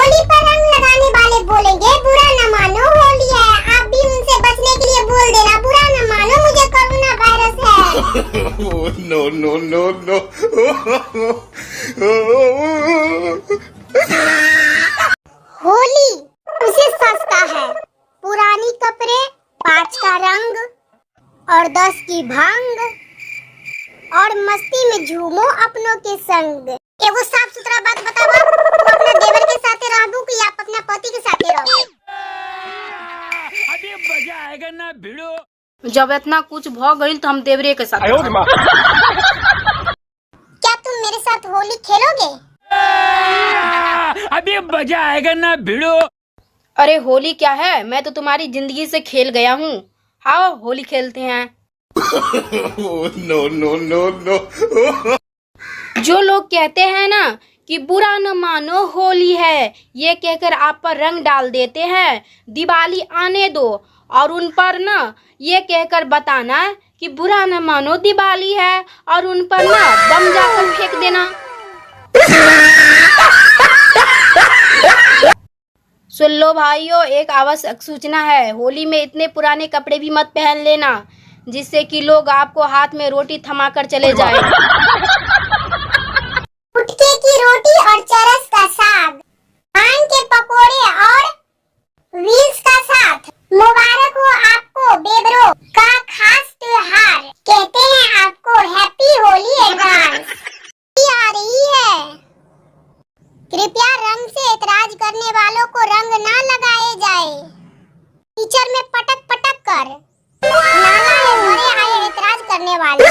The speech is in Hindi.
होली पर रंग लगाने वाले बोलेंगे बुरा न मानो होली है। आप भी उनसे बचने के लिए बोल देना बुरा न मानो मुझे कोरोना वायरस है। No, no, no, no. Holi उसे सस्ता है, पुरानी कपड़े, 5 का रंग और 10 की भांग, और मस्ती में झूमो अपनों के संग। एगो साफ सुथरा बात बतावा, तू अपना देवर के साथे रहबू कि आप अपना पति के साथे रहबू? अभी मजा आएगा ना भिड़ो। जब इतना कुछ भ गइल तो हम देवरे के साथ। क्या तुम मेरे साथ होली खेलोगे? अभी मजा आएगा ना भिड़ो। अरे होली क्या है, मैं तो तुम्हारी जिंदगी से खेल गया हूँ। आओ होली खेलते हैं। No, no, no, no. जो लोग कहते हैं ना कि बुरा न मानो होली है, ये कहकर आप पर रंग डाल देते हैं, दिवाली आने दो और उन पर ना ये कहकर बताना कि बुरा न मानो दिवाली है और उन पर ना बम जाकर फेंक देना। सुन लो भाइयों, एक आवश्यक सूचना है, होली में इतने पुराने कपड़े भी मत पहन लेना जिससे कि लोग आपको हाथ में रोटी थमाकर चले जाएं। पुटके की रोटी और चरस का साग, पान के पकोड़े और व्हील्स का साथ। मुबारक हो आपको बेबरों का खास त्योहार, कहते हैं आपको हैप्पी होली एडवांस। आ रही है, कृपया रंग से एतराज करने वालों को रंग ना लगाए जाए। टीचर में पटक पटक कर नाला में मरे आए एतराज करने वाले।